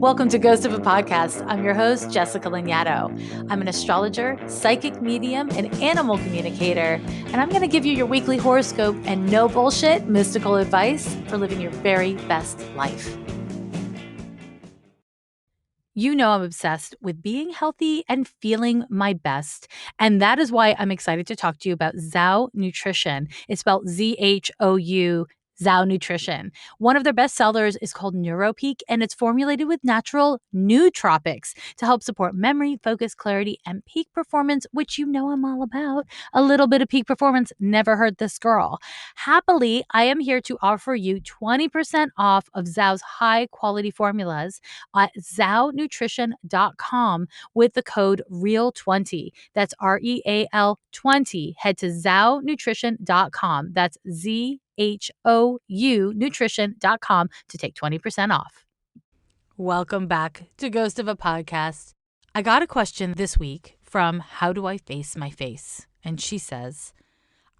Welcome to Ghost of a Podcast. I'm your host, Jessica Lanyadoo. I'm an astrologer, psychic medium, and animal communicator, and I'm going to give you your weekly horoscope and no bullshit mystical advice for living your very best life. You know I'm obsessed with being healthy and feeling my best, and that is why I'm excited to talk to you about Zhou Nutrition. It's spelled Z-H-O-U, Zhou Nutrition. One of their best sellers is called NeuroPeak, and it's formulated with natural nootropics to help support memory, focus, clarity, and peak performance, which you know I'm all about. A little bit of peak performance never hurt this girl. Happily, I am here to offer you 20% off of Zhou's high-quality formulas at zhounutrition.com with the code REAL20. That's REAL 20. Head to zhounutrition.com. That's ZHOU nutrition.com to take 20% off. Welcome back to Ghost of a Podcast. I got a question this week from How Do I Face My Face? And she says,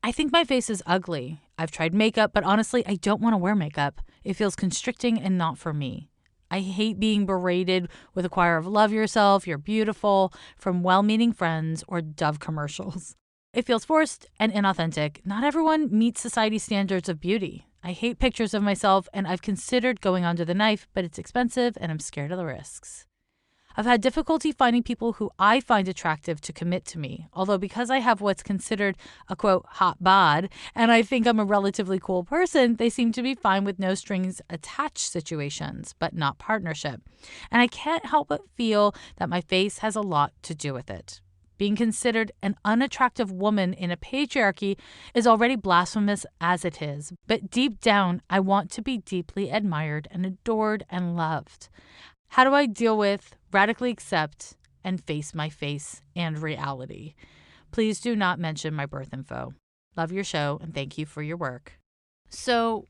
I think my face is ugly. I've tried makeup, but honestly, I don't want to wear makeup. It feels constricting and not for me. I hate being berated with a choir of love yourself, you're beautiful, from well-meaning friends or Dove commercials. It feels forced and inauthentic. Not everyone meets society's standards of beauty. I hate pictures of myself, and I've considered going under the knife, but it's expensive and I'm scared of the risks. I've had difficulty finding people who I find attractive to commit to me, although because I have what's considered a, quote, hot bod, and I think I'm a relatively cool person, they seem to be fine with no strings attached situations, but not partnership. And I can't help but feel that my face has a lot to do with it. Being considered an unattractive woman in a patriarchy is already blasphemous as it is, but deep down, I want to be deeply admired and adored and loved. How do I deal with, radically accept, and face my face and reality? Please do not mention my birth info. Love your show and thank you for your work. So,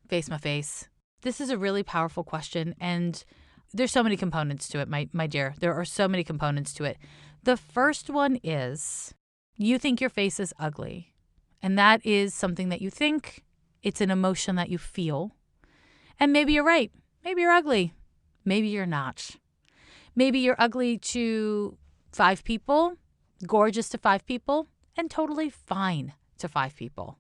face my face. This is a really powerful question, and there's so many components to it, my dear. There are so many components to it. The first one is you think your face is ugly, and that is something that you think. It's an emotion that you feel, and maybe you're right. Maybe you're ugly. Maybe you're not. Maybe you're ugly to 5 people, gorgeous to 5 people, and totally fine to 5 people.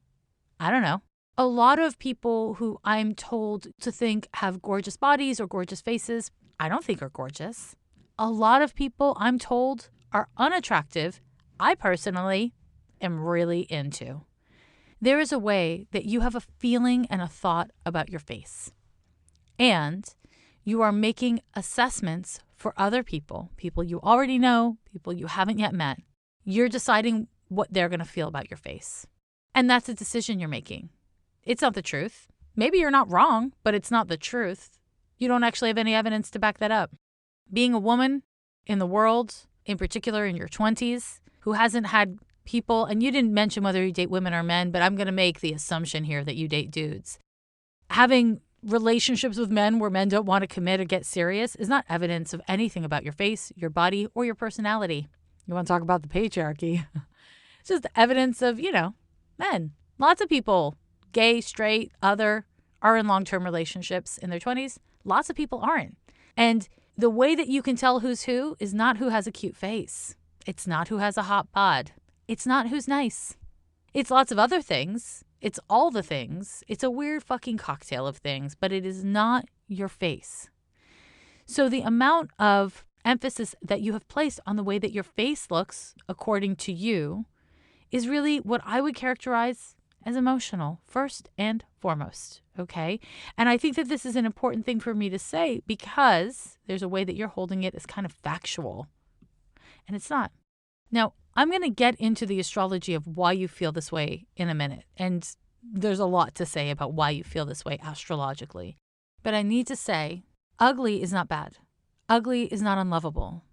I don't know. A lot of people who I'm told to think have gorgeous bodies or gorgeous faces, I don't think are gorgeous. A lot of people I'm told are unattractive, I personally am really into. There is a way that you have a feeling and a thought about your face. And you are making assessments for other people you already know, people you haven't yet met. You're deciding what they're going to feel about your face. And that's a decision you're making. It's not the truth. Maybe you're not wrong, but it's not the truth. You don't actually have any evidence to back that up. Being a woman in the world, in particular in your 20s, who hasn't had people, and you didn't mention whether you date women or men, but I'm going to make the assumption here that you date dudes. Having relationships with men where men don't want to commit or get serious is not evidence of anything about your face, your body, or your personality. You want to talk about the patriarchy? It's just evidence of, men. Lots of people, gay, straight, other, are in long-term relationships in their 20s. Lots of people aren't. And the way that you can tell who's who is not who has a cute face. It's not who has a hot bod. It's not who's nice. It's lots of other things. It's all the things. It's a weird fucking cocktail of things, but it is not your face. So the amount of emphasis that you have placed on the way that your face looks, according to you, is really what I would characterize as emotional, first and foremost, okay? And I think that this is an important thing for me to say because there's a way that you're holding it as kind of factual, and it's not. Now, I'm going to get into the astrology of why you feel this way in a minute, and there's a lot to say about why you feel this way astrologically. But I need to say, ugly is not bad. Ugly is not unlovable.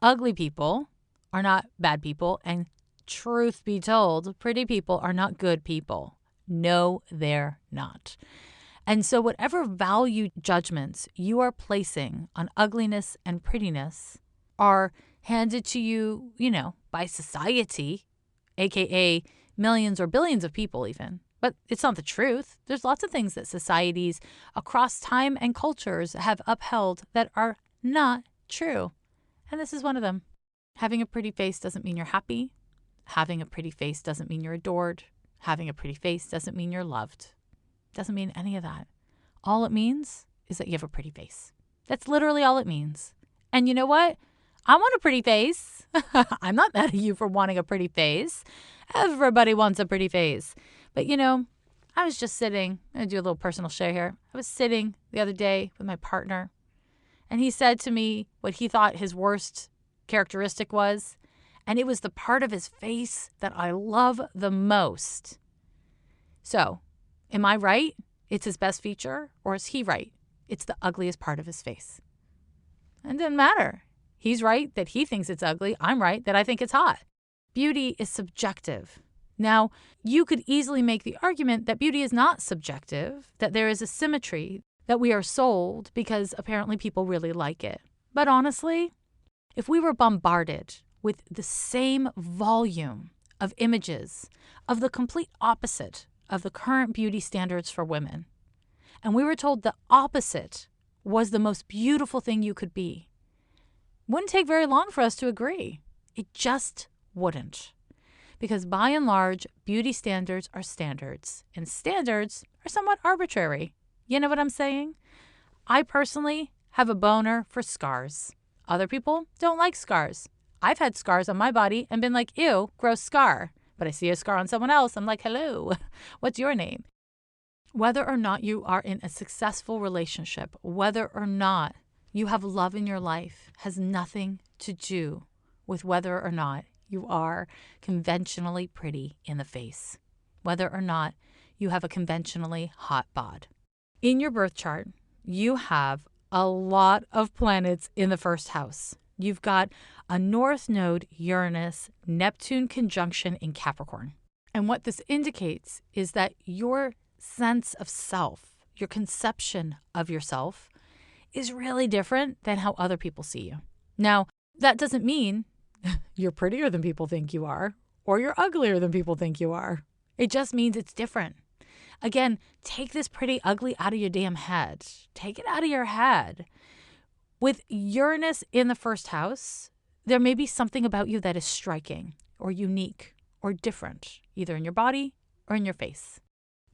Ugly people are not bad people, and truth be told, pretty people are not good people. No, they're not. And so whatever value judgments you are placing on ugliness and prettiness are handed to you, by society, aka millions or billions of people even, But it's not the truth. There's lots of things that societies across time and cultures have upheld that are not true. And this is one of them. Having a pretty face doesn't mean you're happy. Having a pretty face doesn't mean you're adored. Having a pretty face doesn't mean you're loved. Doesn't mean any of that. All it means is that you have a pretty face. That's literally all it means. And you know what? I want a pretty face. I'm not mad at you for wanting a pretty face. Everybody wants a pretty face. But I was just sitting. I'm going to do a little personal share here. I was sitting the other day with my partner, and he said to me what he thought his worst characteristic was, and it was the part of his face that I love the most. So, am I right? It's his best feature, or is he right? It's the ugliest part of his face. It doesn't matter. He's right that he thinks it's ugly. I'm right that I think it's hot. Beauty is subjective. Now, you could easily make the argument that beauty is not subjective, that there is a symmetry, that we are sold because apparently people really like it. But honestly, if we were bombarded with the same volume of images of the complete opposite of the current beauty standards for women, and we were told the opposite was the most beautiful thing you could be, wouldn't take very long for us to agree. It just wouldn't. Because by and large, beauty standards are standards, and standards are somewhat arbitrary. You know what I'm saying? I personally have a boner for scars. Other people don't like scars. I've had scars on my body and been like, ew, gross scar. But I see a scar on someone else, I'm like, hello, what's your name? Whether or not you are in a successful relationship, whether or not you have love in your life has nothing to do with whether or not you are conventionally pretty in the face, whether or not you have a conventionally hot bod. In your birth chart, you have a lot of planets in the first house. You've got a North Node Uranus Neptune conjunction in Capricorn. And what this indicates is that your sense of self, your conception of yourself, is really different than how other people see you. Now, that doesn't mean you're prettier than people think you are, or you're uglier than people think you are. It just means it's different. Again, take this pretty ugly out of your damn head. Take it out of your head. With Uranus in the first house, there may be something about you that is striking or unique or different, either in your body or in your face.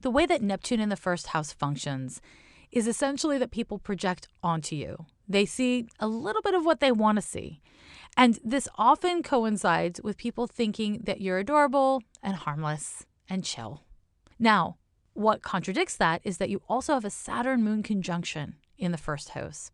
The way that Neptune in the first house functions is essentially that people project onto you. They see a little bit of what they want to see. And this often coincides with people thinking that you're adorable and harmless and chill. Now, what contradicts that is that you also have a Saturn-Moon conjunction in the first house.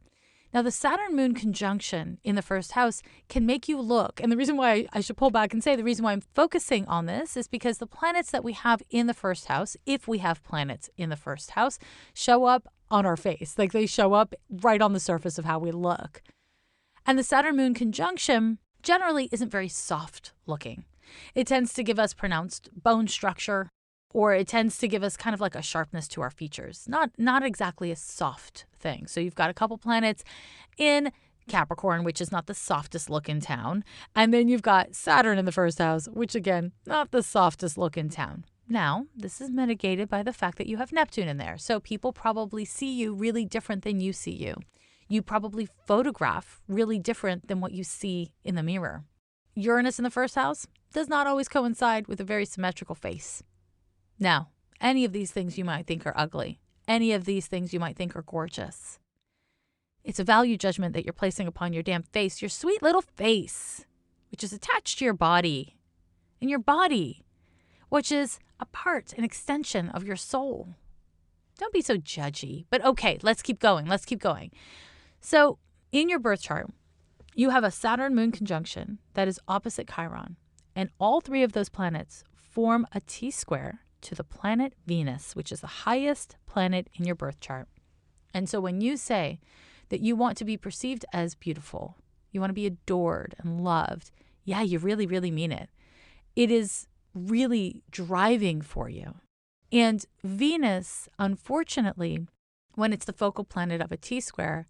Now, the Saturn-Moon conjunction in the first house can make you look, and the reason why I should pull back and say the reason why I'm focusing on this is because the planets that we have in the first house, if we have planets in the first house, show up on our face. Like they show up right on the surface of how we look. And the Saturn-Moon conjunction generally isn't very soft looking. It tends to give us pronounced bone structure, or it tends to give us kind of like a sharpness to our features. Not exactly a soft thing. So you've got a couple planets in Capricorn, which is not the softest look in town. And then you've got Saturn in the first house, which again, not the softest look in town. Now, this is mitigated by the fact that you have Neptune in there. So people probably see you really different than you see you. You probably photograph really different than what you see in the mirror. Uranus in the first house does not always coincide with a very symmetrical face. Now, any of these things you might think are ugly. Any of these things you might think are gorgeous. It's a value judgment that you're placing upon your damn face, your sweet little face, which is attached to your body. And your body, which is a part, an extension of your soul. Don't be so judgy. But okay, let's keep going. So in your birth chart, you have a Saturn-Moon conjunction that is opposite Chiron. And all three of those planets form a T-square to the planet Venus, which is the highest planet in your birth chart. And so when you say that you want to be perceived as beautiful, you want to be adored and loved, yeah, you really, really mean it. It is really driving for you. And Venus, unfortunately, when it's the focal planet of a T-square,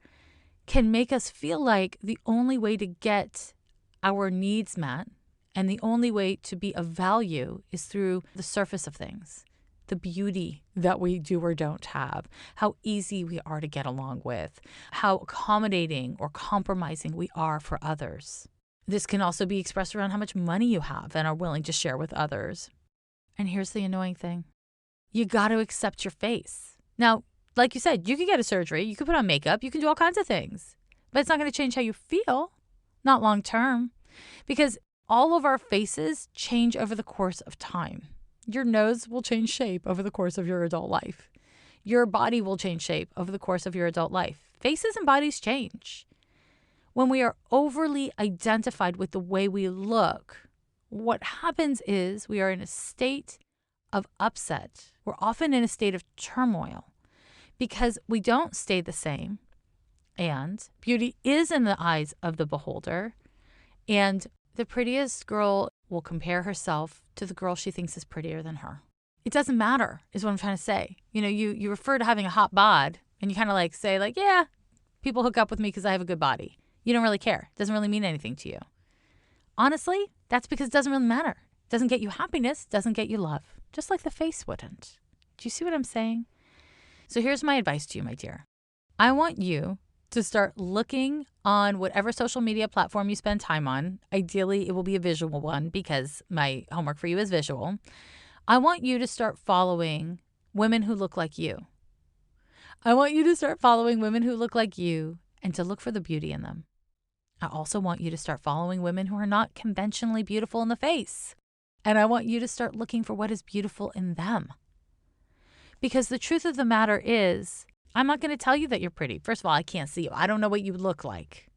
can make us feel like the only way to get our needs met and the only way to be of value is through the surface of things. the beauty that we do or don't have, how easy we are to get along with, how accommodating or compromising we are for others. This can also be expressed around how much money you have and are willing to share with others. And here's the annoying thing. You got to accept your face. Now, like you said, you can get a surgery, you can put on makeup, you can do all kinds of things, but it's not going to change how you feel, not long term, because all of our faces change over the course of time. Your nose will change shape over the course of your adult life. Your body will change shape over the course of your adult life. Faces and bodies change. When we are overly identified with the way we look, what happens is we are in a state of upset. We're often in a state of turmoil because we don't stay the same. And beauty is in the eyes of the beholder. And the prettiest girl will compare herself to the girl she thinks is prettier than her. It doesn't matter, is what I'm trying to say. You refer to having a hot bod and you kind of like say like, yeah, people hook up with me because I have a good body. You don't really care. It doesn't really mean anything to you. Honestly, that's because it doesn't really matter. It doesn't get you happiness, doesn't get you love, just like the face wouldn't. Do you see what I'm saying? So here's my advice to you, my dear. I want you to start looking on whatever social media platform you spend time on. Ideally, it will be a visual one because my homework for you is visual. I want you to start following women who look like you. I want you to start following women who look like you and to look for the beauty in them. I also want you to start following women who are not conventionally beautiful in the face. And I want you to start looking for what is beautiful in them. Because the truth of the matter is, I'm not going to tell you that you're pretty. First of all, I can't see you. I don't know what you look like.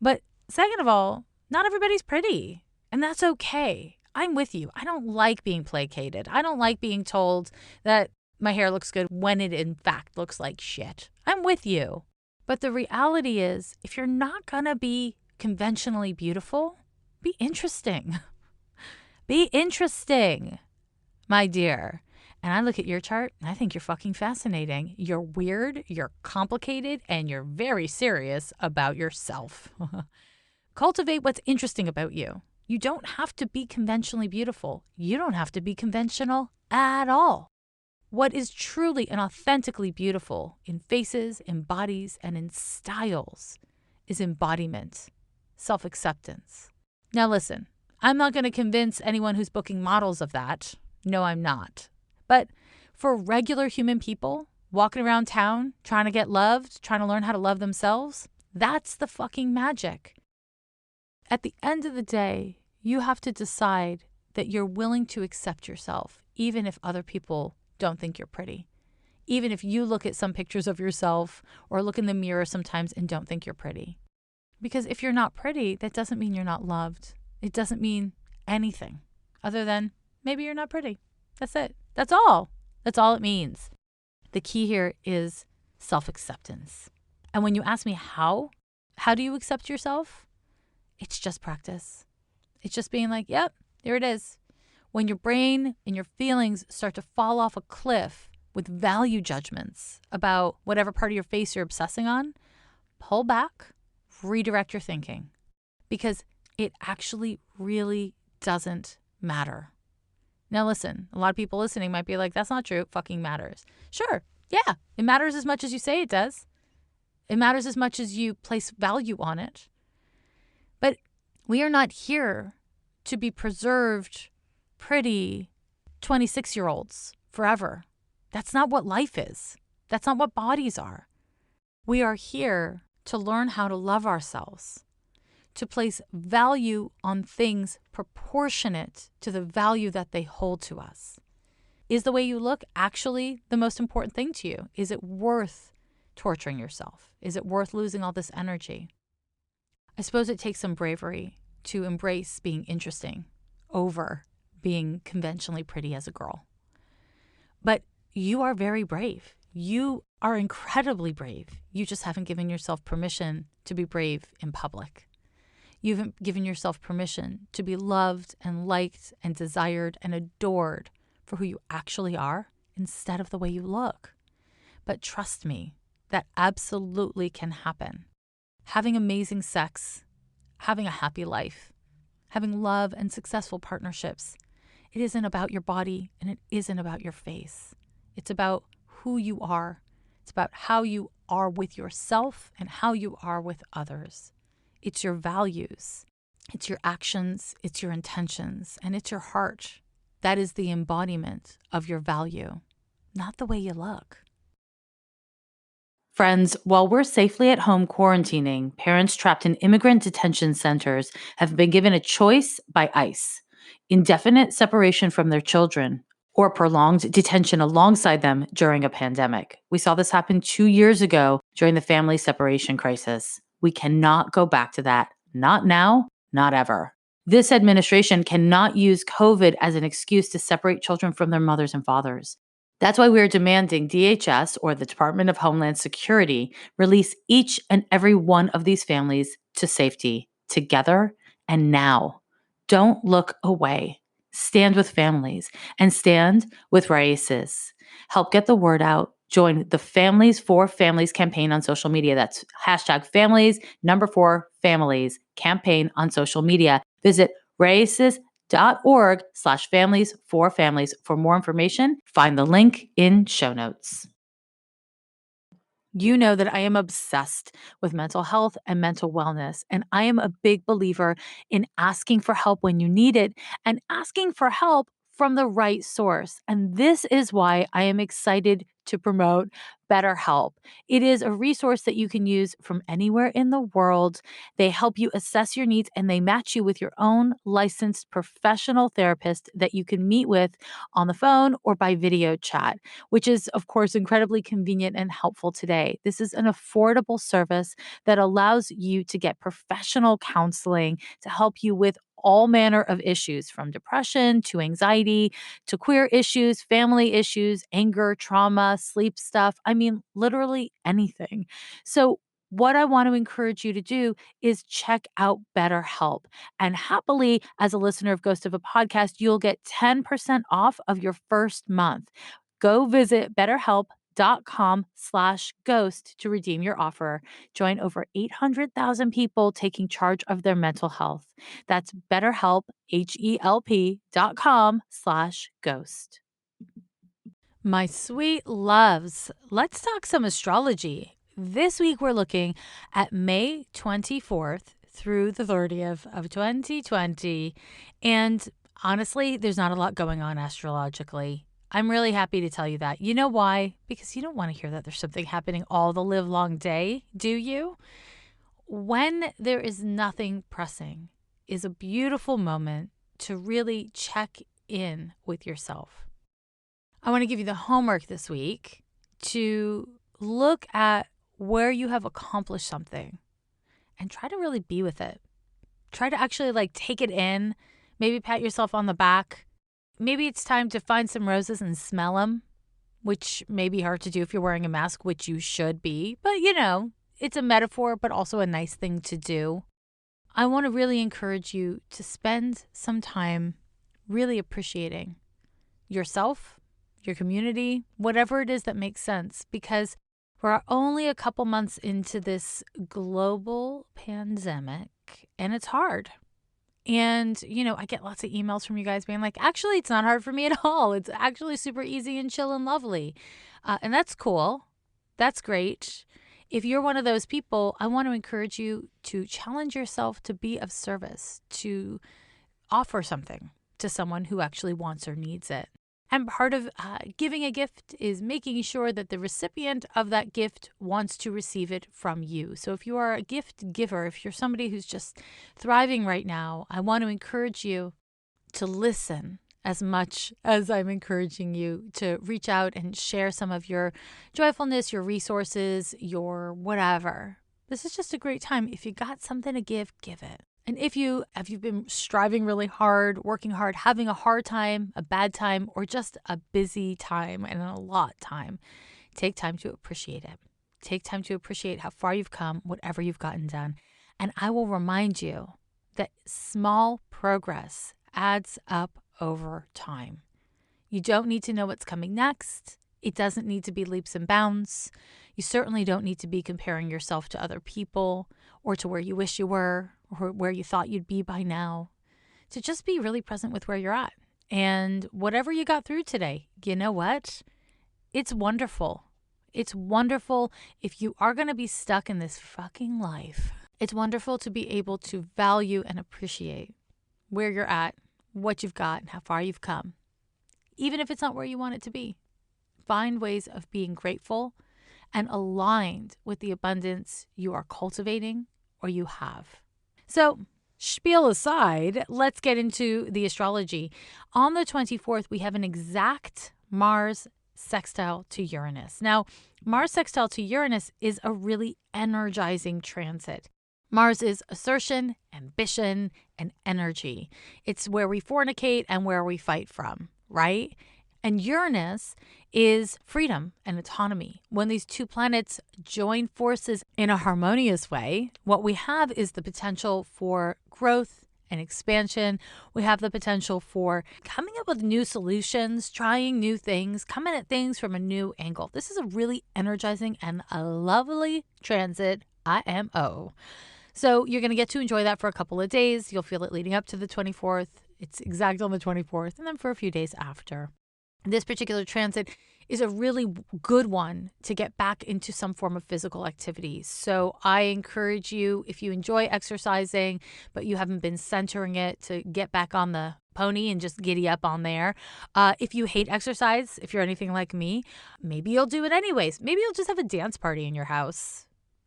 But second of all, not everybody's pretty. And that's okay. I'm with you. I don't like being placated. I don't like being told that my hair looks good when it in fact looks like shit. I'm with you. But the reality is, if you're not going to be conventionally beautiful, be interesting. Be interesting, my dear. And I look at your chart and I think you're fucking fascinating. You're weird, you're complicated, and you're very serious about yourself. Cultivate what's interesting about you. You don't have to be conventionally beautiful. You don't have to be conventional at all. What is truly and authentically beautiful in faces, in bodies, and in styles is embodiment, self-acceptance. Now listen, I'm not going to convince anyone who's booking models of that. No, I'm not. But for regular human people walking around town, trying to get loved, trying to learn how to love themselves, that's the fucking magic. At the end of the day, you have to decide that you're willing to accept yourself, even if other people don't think you're pretty. Even if you look at some pictures of yourself or look in the mirror sometimes and don't think you're pretty. Because if you're not pretty, that doesn't mean you're not loved. It doesn't mean anything other than maybe you're not pretty. That's it. That's all. That's all it means. The key here is self-acceptance. And when you ask me how do you accept yourself? It's just practice. It's just being like, yep, there it is. When your brain and your feelings start to fall off a cliff with value judgments about whatever part of your face you're obsessing on, pull back, redirect your thinking. Because it actually really doesn't matter. Now listen, a lot of people listening might be like, that's not true. It fucking matters. Sure. Yeah. It matters as much as you say it does. It matters as much as you place value on it. But we are not here to be preserved, pretty 26-year-olds forever. That's not what life is. That's not what bodies are. We are here to learn how to love ourselves, to place value on things proportionate to the value that they hold to us. Is the way you look actually the most important thing to you? Is it worth torturing yourself? Is it worth losing all this energy? I suppose it takes some bravery to embrace being interesting over being conventionally pretty as a girl. But you are very brave. You are incredibly brave. You just haven't given yourself permission to be brave in public. You haven't given yourself permission to be loved and liked and desired and adored for who you actually are instead of the way you look. But trust me, that absolutely can happen. Having amazing sex, having a happy life, having love and successful partnerships It isn't about your body and it isn't about your face. It's about who you are. It's about how you are with yourself and how you are with others. It's your values. It's your actions. It's your intentions. And it's your heart. That is the embodiment of your value, not the way you look. Friends, while we're safely at home quarantining, parents trapped in immigrant detention centers have been given a choice by ICE: indefinite separation from their children or prolonged detention alongside them during a pandemic. We saw this happen 2 years ago during the family separation crisis. We cannot go back to that. Not now, not ever. This administration cannot use COVID as an excuse to separate children from their mothers and fathers. That's why we're demanding DHS, or the Department of Homeland Security, release each and every one of these families to safety, together and now. Don't look away. Stand with families and stand with Raices. Help get the word out. Join the Families for Families campaign on social media. That's hashtag families, number 4 families campaign on social media. Visit Raices.org/families for families for more information. Find the link in show notes. You know that I am obsessed with mental health and mental wellness, and I am a big believer in asking for help when you need it and asking for help from the right source. And this is why I am excited to promote BetterHelp. It is a resource that you can use from anywhere in the world. They help you assess your needs and they match you with your own licensed professional therapist that you can meet with on the phone or by video chat, which is, of course, incredibly convenient and helpful today. This is an affordable service that allows you to get professional counseling to help you with all manner of issues, from depression to anxiety to queer issues, family issues, anger, trauma, sleep stuff. I mean, literally anything. So, what I want to encourage you to do is check out BetterHelp. And happily, as a listener of Ghost of a Podcast, you'll get 10% off of your first month. Go visit betterhelp.com/ghost to redeem your offer. Join over 800,000 people taking charge of their mental health. That's BetterHelp, HELP.com/ghost. My sweet loves, let's talk some astrology. This week we're looking at May 24th through the 30th of 2020. And honestly, there's not a lot going on astrologically. I'm really happy to tell you that. You know why? Because you don't want to hear that there's something happening all the live long day, do you? When there is nothing pressing is a beautiful moment to really check in with yourself. I want to give you the homework this week to look at where you have accomplished something and try to really be with it. Try to actually take it in, maybe pat yourself on the back. Maybe it's time to find some roses and smell them, which may be hard to do if you're wearing a mask, which you should be. But, it's a metaphor, but also a nice thing to do. I want to really encourage you to spend some time really appreciating yourself, your community, whatever it is that makes sense, because we're only a couple months into this global pandemic and it's hard. And, I get lots of emails from you guys being like, actually, it's not hard for me at all. It's actually super easy and chill and lovely. And that's cool. That's great. If you're one of those people, I want to encourage you to challenge yourself to be of service, to offer something to someone who actually wants or needs it. And part of giving a gift is making sure that the recipient of that gift wants to receive it from you. So if you are a gift giver, if you're somebody who's just thriving right now, I want to encourage you to listen as much as I'm encouraging you to reach out and share some of your joyfulness, your resources, your whatever. This is just a great time. If you got something to give it. And if you've been striving really hard, working hard, having a hard time, a bad time, or just a busy time and a lot time, take time to appreciate it. Take time to appreciate how far you've come, whatever you've gotten done. And I will remind you that small progress adds up over time. You don't need to know what's coming next. It doesn't need to be leaps and bounds. You certainly don't need to be comparing yourself to other people or to where you wish you were or where you thought you'd be by now. To just be really present with where you're at And whatever you got through today, you know what? It's wonderful. It's wonderful if you are going to be stuck in this fucking life. It's wonderful to be able to value and appreciate where you're at, what you've got, and how far you've come. Even if it's not where you want it to be. Find ways of being grateful and aligned with the abundance you are cultivating or you have. So, spiel aside, let's get into the astrology. On the 24th, we have an exact Mars sextile to Uranus. Now, Mars sextile to Uranus is a really energizing transit. Mars is assertion, ambition, and energy. It's where we fornicate and where we fight from, right? And Uranus is freedom and autonomy. When these two planets join forces in a harmonious way, what we have is the potential for growth and expansion. We have the potential for coming up with new solutions, trying new things, coming at things from a new angle. This is a really energizing and a lovely transit, IMO. So you're going to get to enjoy that for a couple of days. You'll feel it leading up to the 24th. It's exact on the 24th, and then for a few days after. This particular transit is a really good one to get back into some form of physical activity. So I encourage you, if you enjoy exercising, but you haven't been centering it, to get back on the pony and just giddy up on there. If you hate exercise, if you're anything like me, maybe you'll do it anyways. Maybe you'll just have a dance party in your house.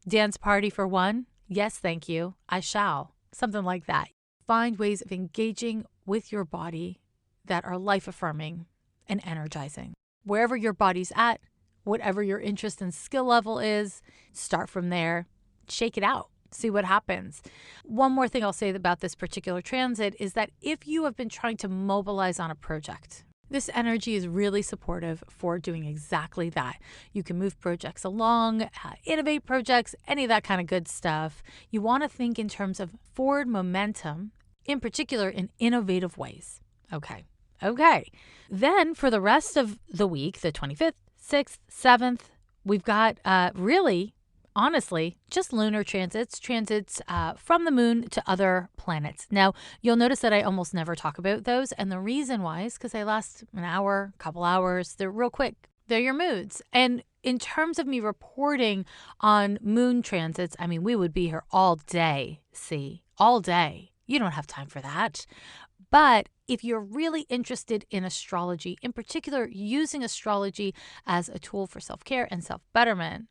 Dance party for one? Yes, thank you. I shall. Something like that. Find ways of engaging with your body that are life-affirming and energizing. Wherever your body's at, whatever your interest and skill level is, start from there. Shake it out. See what happens. One more thing I'll say about this particular transit is that if you have been trying to mobilize on a project, this energy is really supportive for doing exactly that. You can move projects along, innovate projects, any of that kind of good stuff. You want to think in terms of forward momentum, in particular in innovative ways. Okay. Then for the rest of the week, the 25th, 6th, 7th, we've got really, honestly, just lunar transits from the moon to other planets. Now, you'll notice that I almost never talk about those. And the reason why is because they last an hour, couple hours. They're real quick. They're your moods. And in terms of me reporting on moon transits, I mean, we would be here all day, all day. You don't have time for that. But if you're really interested in astrology, in particular, using astrology as a tool for self-care and self-betterment,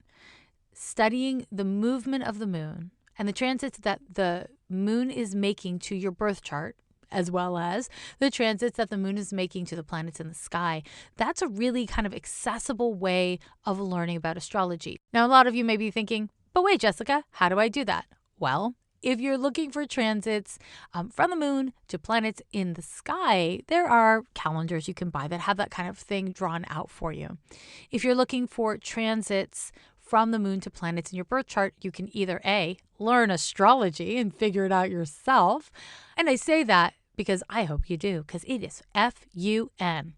studying the movement of the moon and the transits that the moon is making to your birth chart, as well as the transits that the moon is making to the planets in the sky, that's a really kind of accessible way of learning about astrology. Now, a lot of you may be thinking, but wait, Jessica, how do I do that? Well, if you're looking for transits from the moon to planets in the sky, there are calendars you can buy that have that kind of thing drawn out for you. If you're looking for transits from the moon to planets in your birth chart, you can either A, learn astrology and figure it out yourself. And I say that because I hope you do, because it is F-U-N.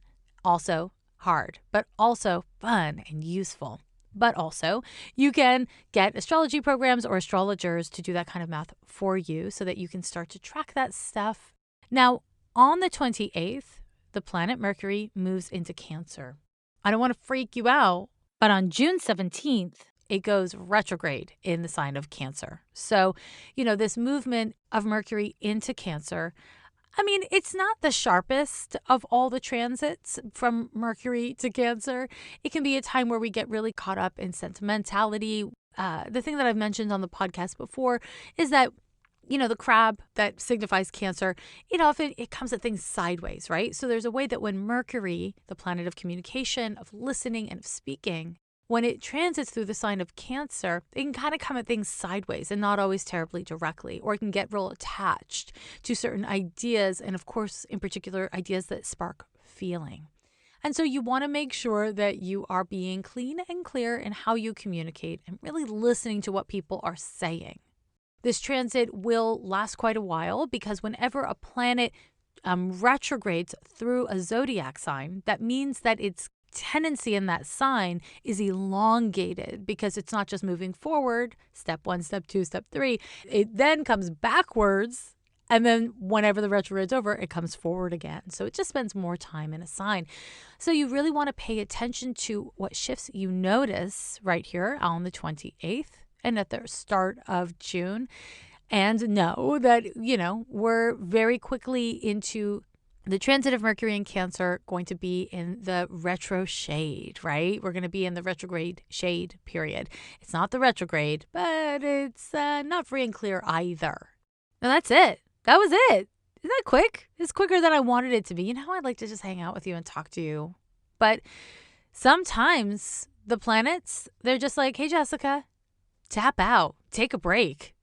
Also hard, but also fun and useful. But also, you can get astrology programs or astrologers to do that kind of math for you so that you can start to track that stuff. Now, on the 28th, the planet Mercury moves into Cancer. I don't want to freak you out, but on June 17th, it goes retrograde in the sign of Cancer. So, this movement of Mercury into Cancer, I mean, it's not the sharpest of all the transits from Mercury to Cancer. It can be a time where we get really caught up in sentimentality. The thing that I've mentioned on the podcast before is that, the crab that signifies Cancer, it comes at things sideways, right? So there's a way that when Mercury, the planet of communication, of listening, and of speaking, when it transits through the sign of Cancer, it can kind of come at things sideways and not always terribly directly, or it can get real attached to certain ideas, and of course, in particular, ideas that spark feeling. And so you want to make sure that you are being clean and clear in how you communicate and really listening to what people are saying. This transit will last quite a while because whenever a planet retrogrades through a zodiac sign, that means that its tendency in that sign is elongated because it's not just moving forward, step 1, step 2, step 3. It then comes backwards And then whenever the retrograde's over, it comes forward again. So it just spends more time in a sign. So you really want to pay attention to what shifts you notice right here on the 28th and at the start of June. And know that, we're very quickly into the transit of Mercury in Cancer, going to be in the retro shade, right? We're going to be in the retrograde shade period. It's not the retrograde, but it's not free and clear either. And that's it. That was it. Isn't that quick? It's quicker than I wanted it to be. I'd like to just hang out with you and talk to you. But sometimes the planets, they're just like, hey, Jessica, tap out, take a break.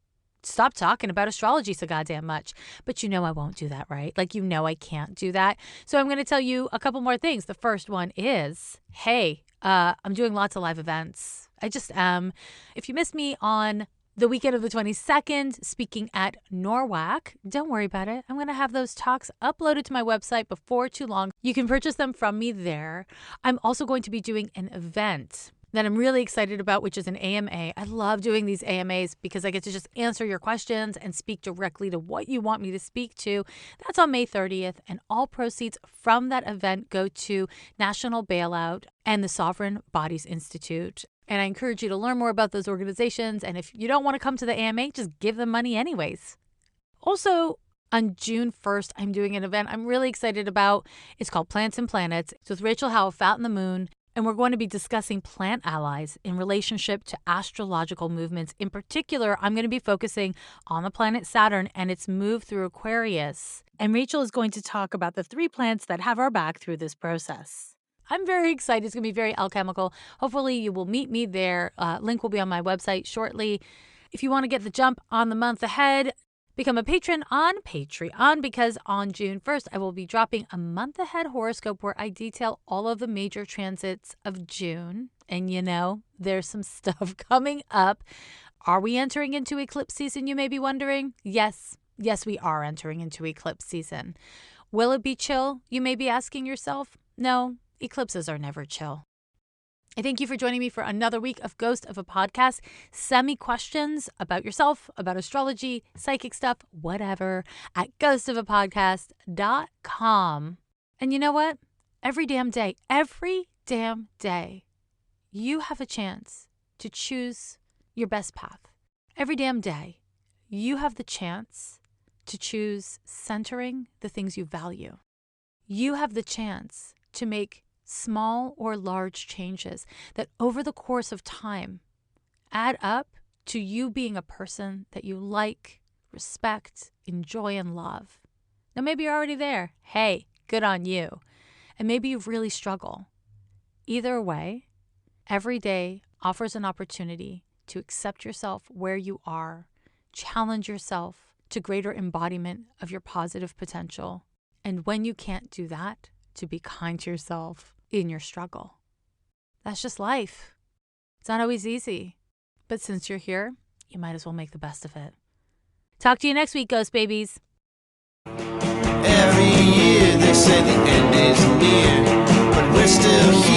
Stop talking about astrology so goddamn much. But I won't do that, right? I can't do that. So I'm going to tell you a couple more things. The first one is, hey, I'm doing lots of live events. I just am. If you missed me on the weekend of the 22nd, speaking at NORWAC, don't worry about it. I'm going to have those talks uploaded to my website before too long. You can purchase them from me there. I'm also going to be doing an event that I'm really excited about, which is an AMA. I love doing these AMAs because I get to just answer your questions and speak directly to what you want me to speak to. That's on May 30th, and all proceeds from that event go to National Bailout and the Sovereign Bodies Institute. And I encourage you to learn more about those organizations. And if you don't want to come to the AMA, just give them money anyways. Also, on June 1st, I'm doing an event I'm really excited about. It's called Plants and Planets. It's with Rachel Hauff out in the moon. And we're going to be discussing plant allies in relationship to astrological movements. In particular, I'm going to be focusing on the planet Saturn and its move through Aquarius. And Rachel is going to talk about the 3 plants that have our back through this process. I'm very excited. It's going to be very alchemical. Hopefully you will meet me there. Link will be on my website shortly. If you want to get the jump on the month ahead, become a patron on Patreon, because on June 1st, I will be dropping a month ahead horoscope where I detail all of the major transits of June. And there's some stuff coming up. Are we entering into eclipse season, you may be wondering? Yes, we are entering into eclipse season. Will it be chill, you may be asking yourself? No, eclipses are never chill. I thank you for joining me for another week of Ghost of a Podcast. Send me questions about yourself, about astrology, psychic stuff, whatever, at ghostofapodcast.com. And you know what? Every damn day, you have a chance to choose your best path. Every damn day, you have the chance to choose centering the things you value. You have the chance to make small or large changes that over the course of time add up to you being a person that you like, respect, enjoy, and love. Now, maybe you're already there. Hey, good on you. And maybe you really struggle. Either way, every day offers an opportunity to accept yourself where you are, challenge yourself to greater embodiment of your positive potential. And when you can't do that, to be kind to yourself in your struggle. That's just life. It's not always easy. But since you're here, you might as well make the best of it. Talk to you next week, Ghost Babies. Every year they say the end is near, but we're still here.